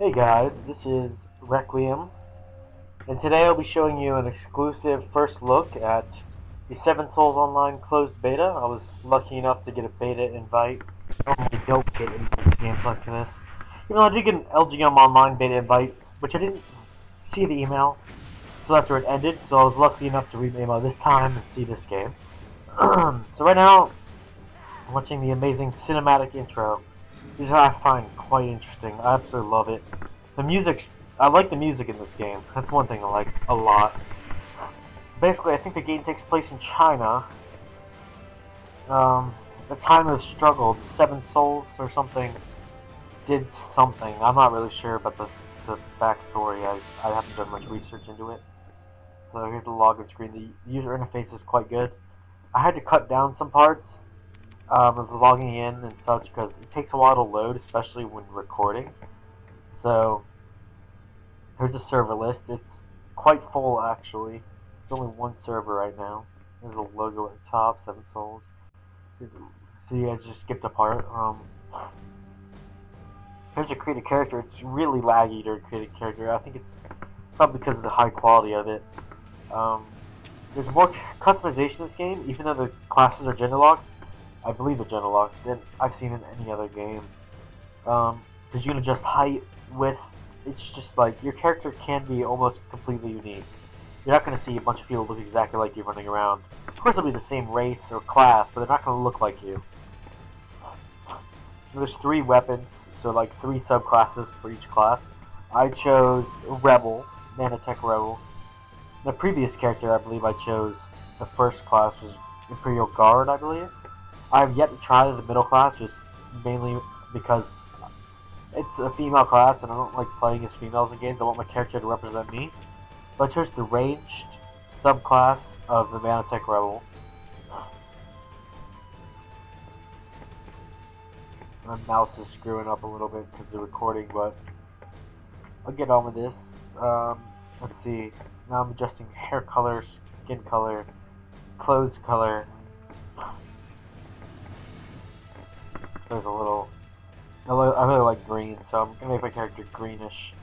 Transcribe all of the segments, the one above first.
Hey guys, this is Requiem, and today I'll be showing you an exclusive first look at the Seven Souls Online closed beta. I was lucky enough to get a beta invite. I normally don't get into games like this. Even though I did get an LGM Online beta invite, which I didn't see the email, so that's where it ended, so I was lucky enough to read the email this time and see this game. So right now, I'm watching the amazing cinematic intro. These I find quite interesting. I absolutely love it. The music, I like the music in this game. That's one thing I like a lot. Basically, I think the game takes place in China. The time of struggle, the Seven Souls or something did something. I'm not really sure about the backstory. I haven't done much research into it. So here's the login screen. The user interface is quite good. I had to cut down some parts of logging in and such because it takes a while to load, especially when recording. So here's the server list. It's quite full actually. There's only one server right now. There's a logo at the top, Seven Souls. See, I just skipped a part. Here's to create a character. It's really laggy to create a character. I think it's probably because of the high quality of it. There's more customization in this game, even though the classes are gender locked. I believe they're gender locked than I've seen in any other game. Because you can adjust height, width. It's just like your character can be almost completely unique. You're not going to see a bunch of people look exactly like you running around. Of course, they'll be the same race or class, but they're not going to look like you. There's 3 weapons, so like 3 subclasses for each class. I chose Rebel, Nanotech Rebel. The previous character, I believe I chose the first class was Imperial Guard, I believe. I have yet to try the middle class, just mainly because it's a female class and I don't like playing as females in games. I want my character to represent me. So I chose the ranged subclass of the Nanotech Rebel. My mouse is screwing up a little bit because of the recording, but I'll get on with this. Let's see. Now I'm adjusting hair color, skin color, clothes color. There's a little... I really like green, so I'm gonna make my character greenish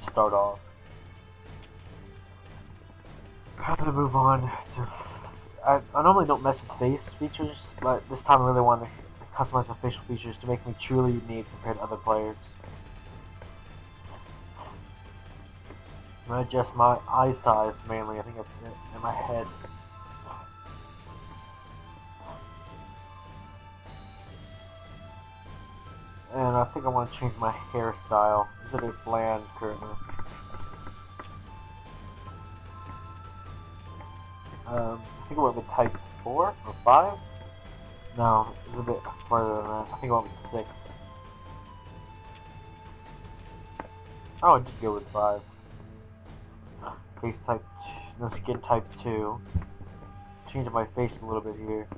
to start off. I'm gonna move on to... I normally don't mess with face features, but this time I really want to customize my facial features to make me truly unique compared to other players. I'm gonna adjust my eye size mainly, I think that's it, and my head. And I think I want to change my hairstyle. It's a bit bland currently. I think it went with type 4 or 5? No, it's a bit further than that. I think it went with 6. Oh, I did go with 5. Face type, no, skin type 2. Changing my face a little bit here.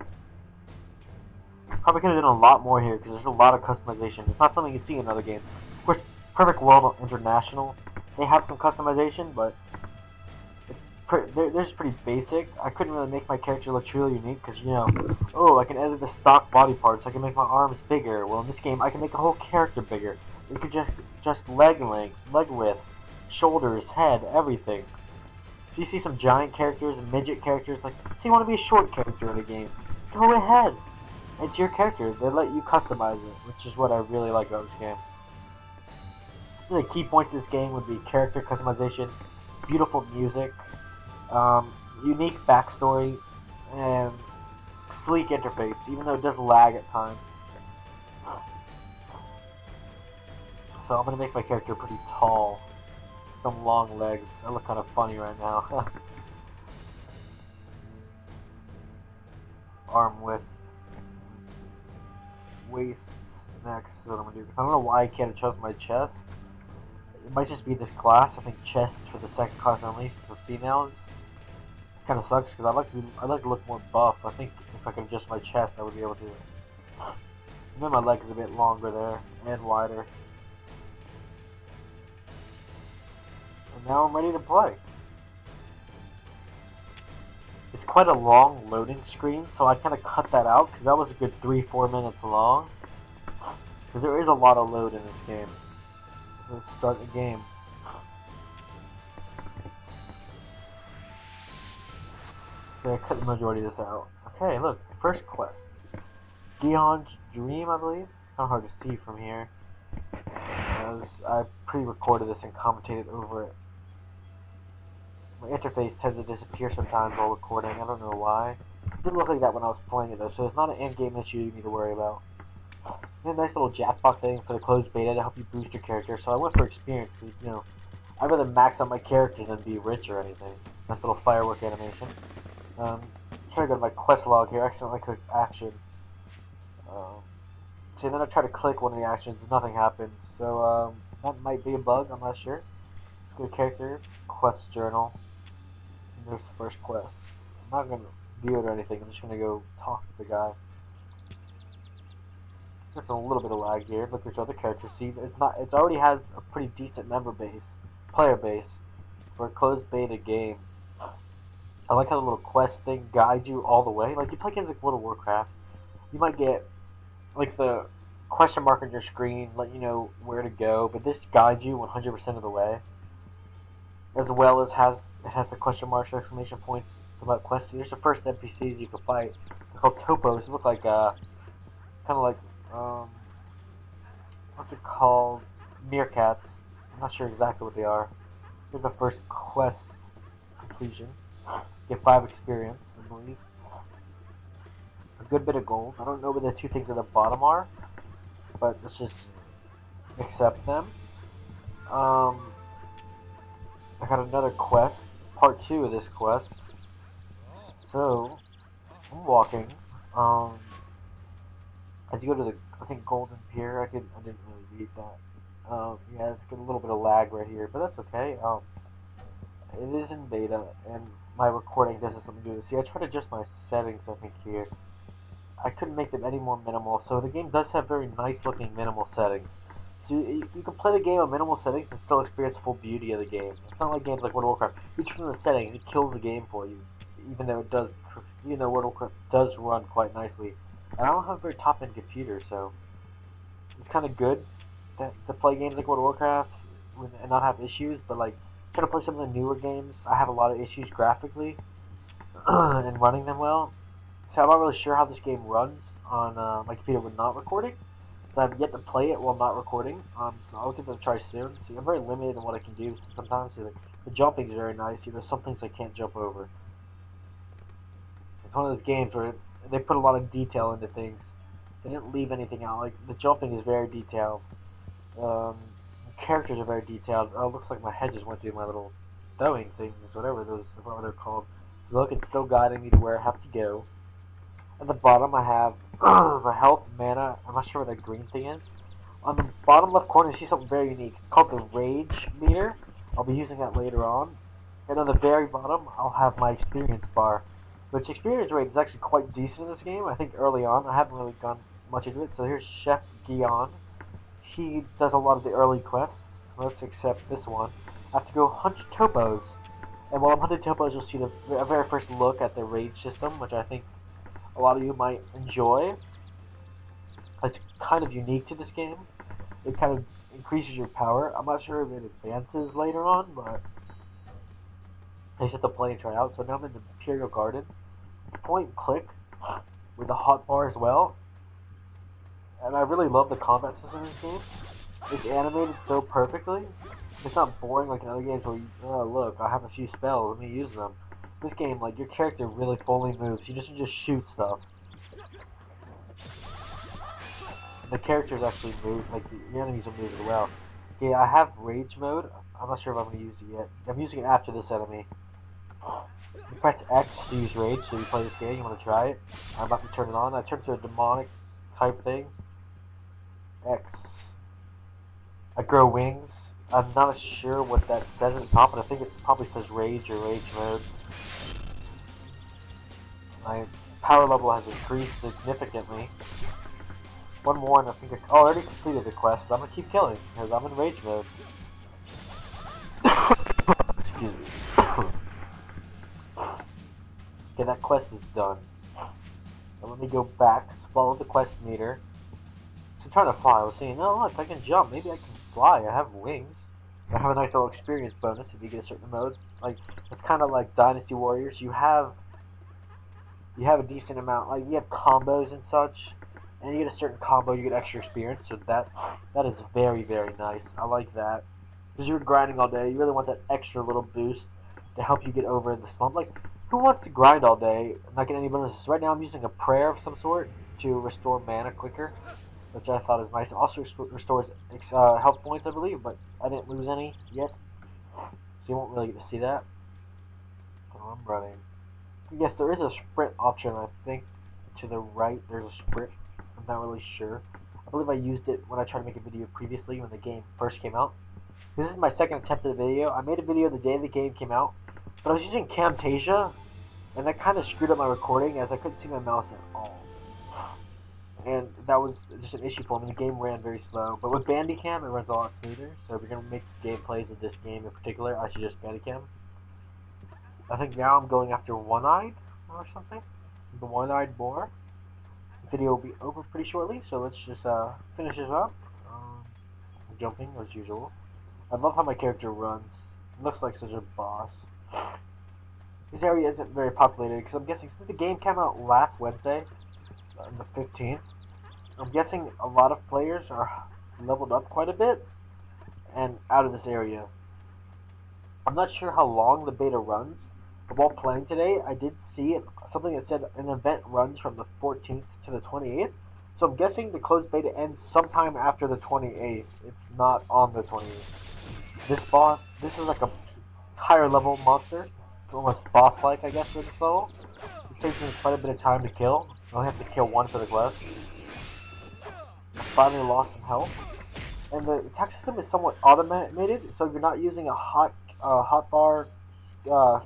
Probably could have done a lot more here because there's a lot of customization. It's not something you see in other games. Of course, Perfect World International, they have some customization, but they're just pretty basic. I couldn't really make my character look truly unique because, you know, oh, I can edit the stock body parts. I can make my arms bigger. Well, in this game, I can make a whole character bigger. You could just leg length, leg width, shoulders, head, everything. So you see some giant characters and midget characters. Like, so you want to be a short character in a game? Go ahead. It's your character. They let you customize it, which is what I really like about this game. The key points of this game would be character customization, beautiful music, unique backstory, and sleek interface, even though it does lag at times. So I'm going to make my character pretty tall. Some long legs. I look kind of funny right now. Arm width. Waist next is what I'm gonna do. I don't know why I can't adjust my chest. It might just be this class. I think chest for the second class only for females. It kind of sucks because I like to look more buff. I think if I could adjust my chest, I would be able to. And then my leg is a bit longer there and wider. And now I'm ready to play. It's quite a long loading screen, so I kind of cut that out because that was a good 3-4 minutes long. Because there is a lot of load in this game. Let's start the game. Okay, I cut the majority of this out. Okay, look, first quest. Gihon's Dream, I believe. Kind of hard to see from here. I pre-recorded this and commentated over it. My interface tends to disappear sometimes while recording. I don't know why. It didn't look like that when I was playing it though, so it's not an in-game issue you need to worry about. And a nice little Jackbox thing for the closed beta to help you boost your character. So I went for experience because, you know, I'd rather max out my character than be rich or anything. Nice little firework animation. Try to go to my quest log here. I accidentally clicked action. See, then I try to click one of the actions and nothing happens. So that might be a bug. I'm not sure. Let's go to character, quest journal. And there's the first quest. I'm not gonna view it or anything. I'm just gonna go talk to the guy. There's a little bit of lag here. Look, there's other characters. See, it already has a pretty decent player base for a closed beta game. I like how the little quest thing guides you all the way. Like, you play games like World of Warcraft, you might get like the question mark on your screen, let you know where to go, but this guides you 100% of the way. As well as it has the question marks, exclamation points about quests. Here's the first NPCs you can fight. They're called topos. They look like kind of like what's it called? Meerkats. I'm not sure exactly what they are. Here's the first quest completion. Get 5 experience, I believe. A good bit of gold. I don't know what the 2 things at the bottom are, but let's just accept them. I got another quest, part 2 of this quest. So I'm walking. As you go to the, I think, Golden Pier. I didn't really read that. Yeah, it's got a little bit of lag right here, but that's okay. It is in beta, and my recording does have something to do with it. See, I tried to adjust my settings, I think, here. I couldn't make them any more minimal, so the game does have very nice-looking minimal settings. So you can play the game on minimal settings and still experience full beauty of the game. It's not like games like World of Warcraft. You turn the settings, it kills the game for you, even though World of Warcraft does run quite nicely. And I don't have a very top-end computer, so it's kind of good to play games like World of Warcraft and not have issues, but like, trying to play some of the newer games, I have a lot of issues graphically and running them well. So I'm not really sure how this game runs on my computer when not recording. So I've yet to play it while not recording. So I'll give it a try soon. See, I'm very limited in what I can do sometimes. See, like, the jumping is very nice. See, there's some things I can't jump over. It's one of those games where they put a lot of detail into things. They didn't leave anything out. Like, the jumping is very detailed. Characters are very detailed. Oh, it looks like my head just went through my little sewing things, whatever they're called. So look, it's still guiding me to where I have to go. At the bottom, I have the health, mana. I'm not sure what that green thing is. On the bottom left corner, you see something very unique. It's called the Rage meter. I'll be using that later on. And on the very bottom, I'll have my experience bar. Which experience rate is actually quite decent in this game. I think early on, I haven't really gone much into it. So here's Chef Gihon. He does a lot of the early quests. Let's accept this one. I have to go hunt topos. And while I'm hunting topos, you'll see the very first look at the rage system, which I think a lot of you might enjoy. It's kind of unique to this game. It kind of increases your power. I'm not sure if it advances later on, but I just have to play and try out. So now I'm in the Imperial Garden. Point and click with the hotbar as well. And I really love the combat system in this game. It's animated so perfectly. It's not boring like in other games where you, oh look, I have a few spells, let me use them. This game, like, your character really fully moves. You just shoot stuff. The characters actually move, like, the enemies will move as well. Okay, I have Rage mode. I'm not sure if I'm going to use it yet. I'm using it after this enemy. You press X to use Rage, so you play this game, you want to try it. I'm about to turn it on. I turned to a demonic type thing. X. I grow wings. I'm not sure what that says at the top, but I think it probably says Rage or Rage mode. My power level has increased significantly. One more and I think I already completed the quest, but I'm going to keep killing, because I'm in Rage mode. Excuse me. Okay, that quest is done. Now let me go back, follow the quest meter. So I'm trying to fly, I was saying, oh look, I can jump, maybe I can fly. I have wings. I have a nice little experience bonus if you get a certain mode. Like, it's kind of like Dynasty Warriors. You have a decent amount. Like, you have combos and such, and you get a certain combo, you get extra experience. So that is very, very nice. I like that. Because you're grinding all day, you really want that extra little boost to help you get over the slump. Like, who wants to grind all day and not get any bonuses? Right now I'm using a prayer of some sort to restore mana quicker, which I thought is nice. It also restores health points, I believe, but I didn't lose any yet, so you won't really get to see that. So I'm running. Yes, there is a sprint option, I think. To the right, there's a sprint. I'm not really sure. I believe I used it when I tried to make a video previously when the game first came out. This is my second attempt at a video. I made a video the day the game came out, but I was using Camtasia, and that kind of screwed up my recording as I couldn't see my mouse at all. And that was just an issue for me. The game ran very slow, but with Bandicam it runs a lot smoother. So if you're gonna make gameplays of this game in particular, I suggest Bandicam. I think now I'm going after One-Eyed or something. The One-Eyed Boar. The video will be over pretty shortly, so let's just finish this up. Jumping as usual. I love how my character runs. It looks like such a boss. This area isn't very populated because I'm guessing since the game came out last Wednesday, on the 15th, I'm guessing a lot of players are leveled up quite a bit and out of this area. I'm not sure how long the beta runs, but while playing today, I did see something that said an event runs from the 14th to the 28th. So I'm guessing the closed beta ends sometime after the 28th. It's not on the 28th. This boss, this is like a higher level monster. It's almost boss-like, I guess, for this level. It takes me quite a bit of time to kill. I only have to kill one for the quest. I finally lost some health. And the attack system is somewhat automated, so if you're not using a hotbar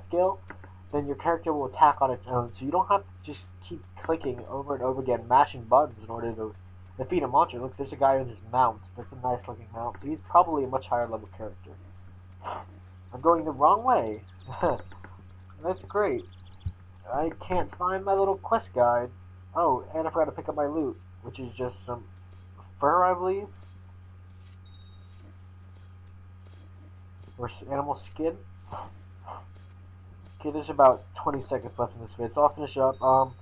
skill, then your character will attack on its own. So you don't have to just keep clicking over and over again, mashing buttons in order to defeat a monster. Look, there's a guy with his mount. That's a nice looking mount. So he's probably a much higher level character. I'm going the wrong way. That's great. I can't find my little quest guide. Oh, and I forgot to pick up my loot, which is just some fur, I believe. Or animal skin. Okay, there's about 20 seconds left in this video, so I'll finish up.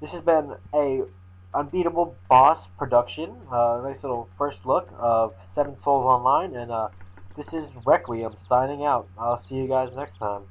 This has been a Unbeatable Boss production. Nice little first look of Seven Souls Online, and this is Requiem signing out. I'll see you guys next time.